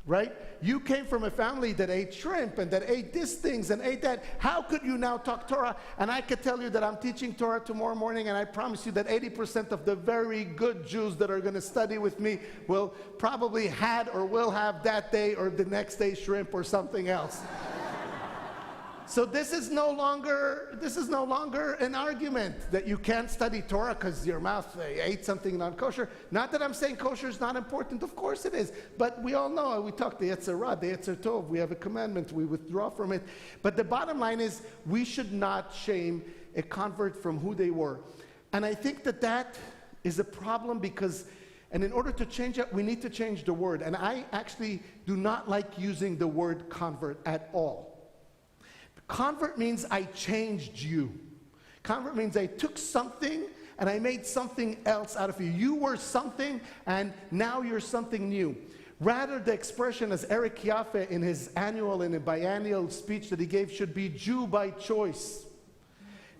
right? You came from a family that ate shrimp and that ate these things and ate that. How could you now talk Torah? And I could tell you that I'm teaching Torah tomorrow morning, and I promise you that 80% of the very good Jews that are going to study with me will probably had or will have that day or the next day shrimp or something else. So this is no longer an argument that you can't study Torah because your mouth ate something non-kosher. Not that I'm saying kosher is not important. Of course it is. But we all know, we talk the Yetzer Ra, the Yetzer Tov. We have a commandment. We withdraw from it. But the bottom line is we should not shame a convert from who they were. And I think that is a problem because, and in order to change it, we need to change the word. And I actually do not like using the word convert at all. Convert means I changed you. Convert means I took something and I made something else out of you. You were something and now you're something new. Rather, the expression, as Eric Yaffe in his annual and a biennial speech that he gave, should be Jew by choice.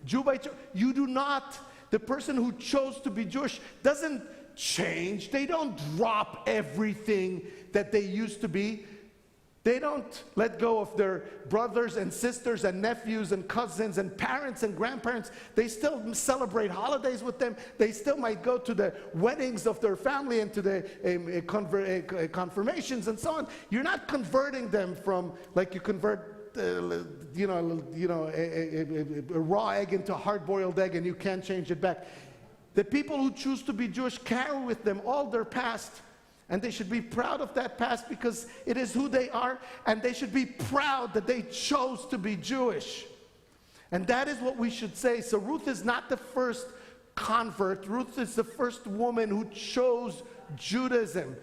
Jew by choice. You do not, the person who chose to be Jewish doesn't change. They don't drop everything that they used to be. They don't let go of their brothers and sisters and nephews and cousins and parents and grandparents. They still celebrate holidays with them. They still might go to the weddings of their family and to the confirmations and so on. You're not converting them from like you convert a raw egg into a hard-boiled egg and you can't change it back. The people who choose to be Jewish carry with them all their past. And they should be proud of that past because it is who they are. And they should be proud that they chose to be Jewish. And that is what we should say. So Ruth is not the first convert. Ruth is the first woman who chose Judaism.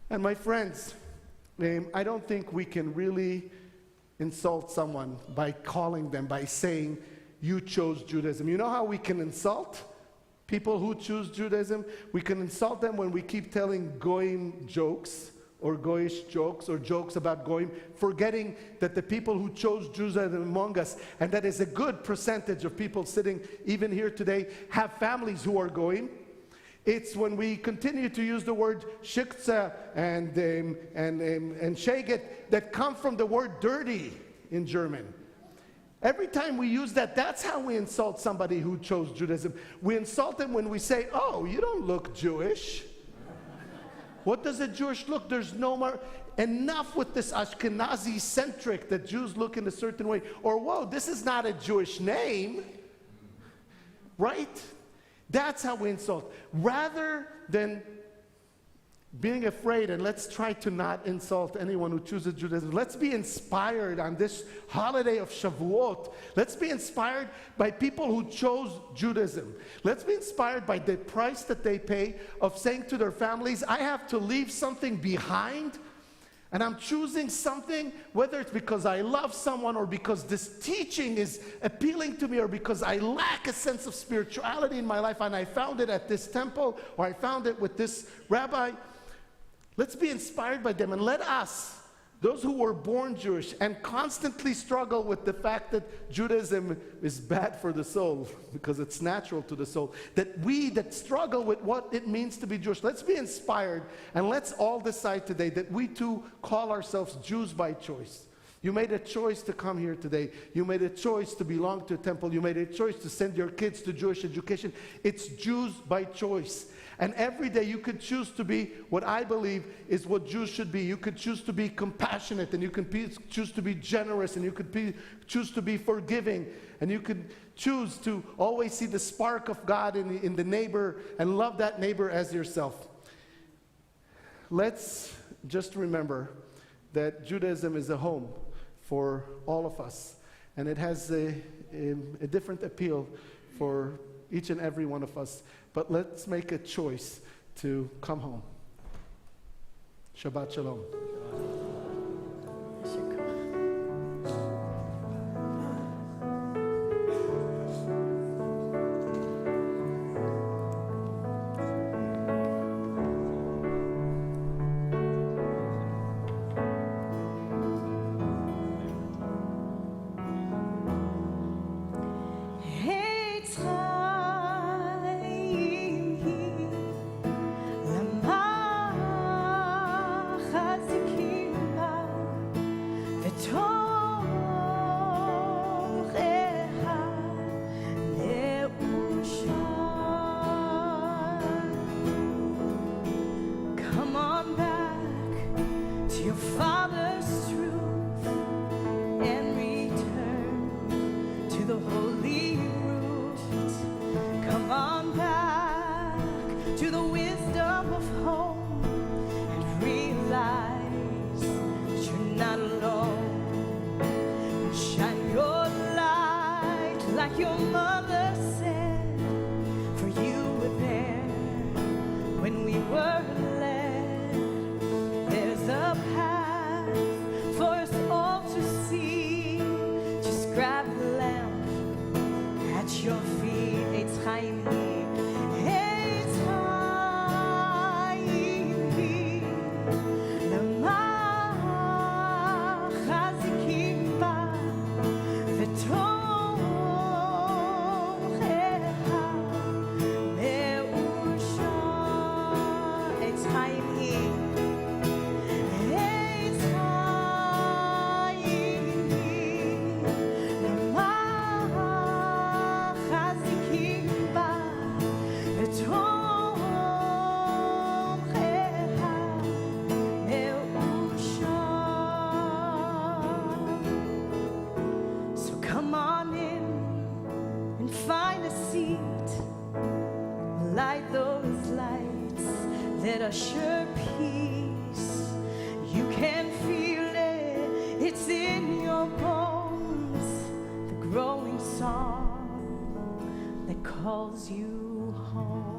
And my friends, I don't think we can really insult someone by calling them, by saying, you chose Judaism. You know how we can insult people who choose Judaism? We can insult them when we keep telling goyim jokes or goyish jokes or jokes about goyim, forgetting that the people who chose Judaism among us, and that is a good percentage of people sitting even here today, have families who are goyim. It's when we continue to use the word shikza and sheget that come from the word dirty in German. Every time we use that, that's how we insult somebody who chose Judaism. We insult them when we say, oh, you don't look Jewish. What does a Jewish look? There's no more. Enough with this Ashkenazi-centric that Jews look in a certain way. Or, whoa, this is not a Jewish name. Right? That's how we insult. Rather than being afraid, and let's try to not insult anyone who chooses Judaism. Let's be inspired on this holiday of Shavuot. Let's be inspired by people who chose Judaism. Let's be inspired by the price that they pay of saying to their families, I have to leave something behind, and I'm choosing something, whether it's because I love someone or because this teaching is appealing to me or because I lack a sense of spirituality in my life and I found it at this temple or I found it with this rabbi. Let's be inspired by them and let us, those who were born Jewish and constantly struggle with the fact that Judaism is bad for the soul because it's natural to the soul, that we that struggle with what it means to be Jewish, let's be inspired and let's all decide today that we too call ourselves Jews by choice. You made a choice to come here today. You made a choice to belong to a temple. You made a choice to send your kids to Jewish education. It's Jews by choice. And every day you could choose to be what I believe is what Jews should be. You could choose to be compassionate, and you could choose to be generous, and you could choose to be forgiving, and you could choose to always see the spark of God in the neighbor and love that neighbor as yourself. Let's just remember that Judaism is a home for all of us. And it has a different appeal for each and every one of us. But let's make a choice to come home. Shabbat Shalom.
Sure peace, you can feel it, it's in your bones, the growing song that calls you home.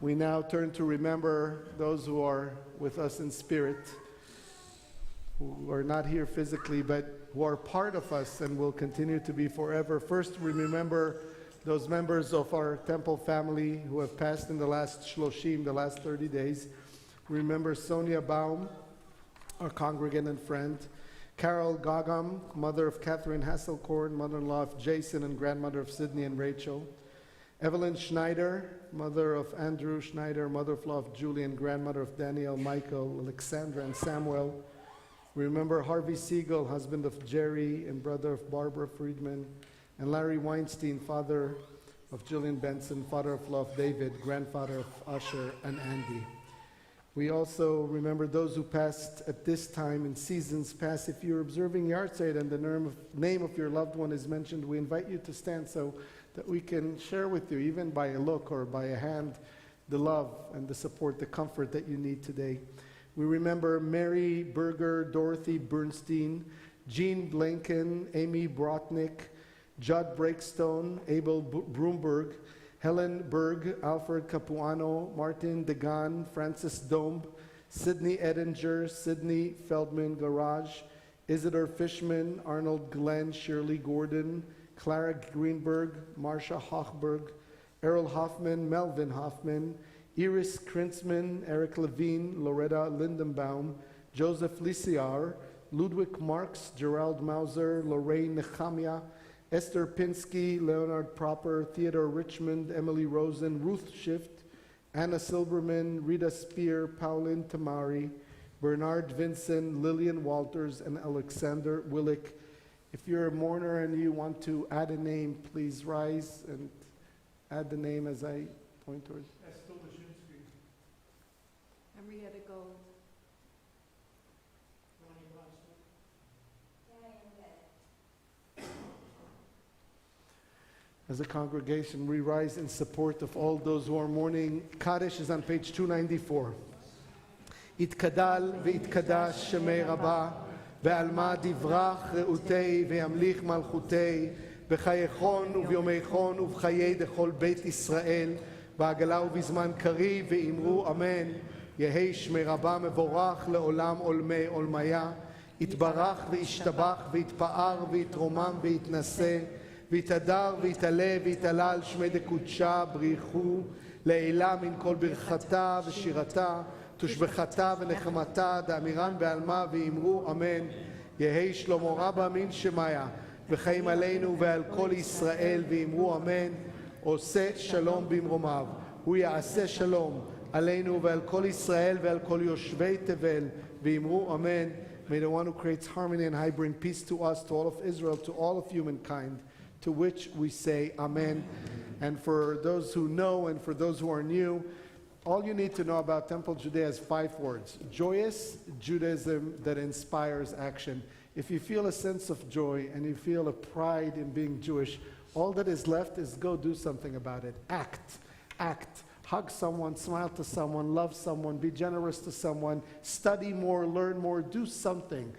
We now turn to remember those who are with us in spirit, who are not here physically, but who are part of us and will continue to be forever. First, we remember those members of our temple family who have passed in the last Shloshim, the last 30 days. We remember Sonia Baum, our congregant and friend, Carol Gagam, mother of Catherine Hasselkorn, mother-in-law of Jason and grandmother of Sydney and Rachel, Evelyn Schneider, mother of Andrew Schneider, mother-in-law of Julie and grandmother of Daniel, Michael, Alexandra, and Samuel. We remember Harvey Siegel, husband of Jerry and brother of Barbara Friedman, and Larry Weinstein, father of Julian Benson, father-in-law of David, grandfather of Usher and Andy. We also remember those who passed at this time in seasons past. If you're observing Yahrzeit and the name of your loved one is mentioned, we invite you to stand so that we can share with you, even by a look or by a hand, the love and the support, the comfort that you need today. We remember Mary Berger, Dorothy Bernstein, Jean Blanken, Amy Brotnick, Judd Breakstone, Abel Broomberg, Helen Berg, Alfred Capuano, Martin Degan, Francis Domb, Sidney Edinger, Sidney Feldman Garage, Isidore Fishman, Arnold Glenn, Shirley Gordon, Clara Greenberg, Marcia Hochberg, Errol Hoffman, Melvin Hoffman, Iris Krinsman, Eric Levine, Loretta Lindenbaum, Joseph Lisiar, Ludwig Marx, Gerald Mauser, Lorraine Nechemia, Esther Pinsky, Leonard Proper, Theodore Richmond, Emily Rosen, Ruth Schiff, Anna Silberman, Rita Spear, Pauline Tamari, Bernard Vincent, Lillian Walters, and Alexander Willick. If you're a mourner and you want to add a name, please rise and add the name as I point towards.
Henrietta Gold.
As a congregation, we rise in support of all those who are mourning. Kaddish is on page 294. יתקדל ויתקדש שמי רבה, ועלמה דברך רעותי וימליך מלכותי, בחייכון וביומייכון ובחיי דכל בית ישראל, בעגלה ובזמן קריב, ואמרו אמן. יהי שמי רבה מבורך לעולם עולמי עולמיה, יתברך וישתבח ויתפאר ויתרומם ויתנשא, ויתהדר ויתעלה ויתעלה על שמי דקודשה בריחו, לעילה מן כל ברכתה ושירתה, תושבחתה ונחמתה, דאמירן בעלמה ואמרו אמן. יהי שלמה רבה מן שמיה, וחיים עלינו ועל כל ישראל, ואמרו אמן. עושה שלום במרומיו, הוא יעשה שלום עלינו ועל כל ישראל ועל כל יושבי תבל, ואמרו אמן. May the one who creates harmony and high bring peace to us, to all of Israel, to all of humankind, to which we say amen. And for those who know and for those who are new, all you need to know about Temple Judea is 5 words. Joyous Judaism that inspires action. If you feel a sense of joy and you feel a pride in being Jewish, all that is left is go do something about it. Act. Act. Hug someone, smile to someone, love someone, be generous to someone, study more, learn more, do something.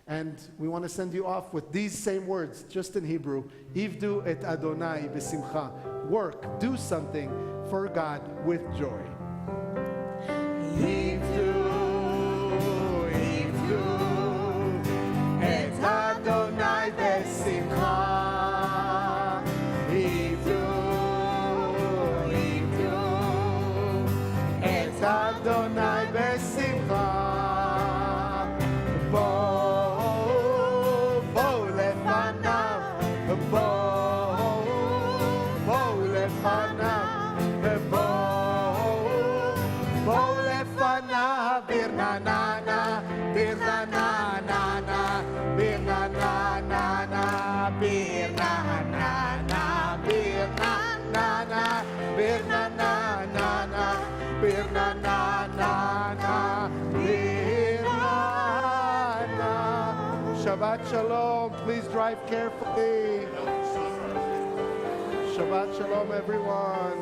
And we want to send you off with these same words, just in Hebrew. Ivdu et Adonai b'simcha. Work, do something for God with joy. Ivdu et Adonai b'simcha. Ivdu et Adonai b'simcha. Bo lefanav, bo lefanav, bo lefanav, birnanana, birnanana, birnanana, birnanana, birnanana, birnanana, birnanana, birnana. Shabbat Shalom. Please drive carefully. Shabbat Shalom, everyone.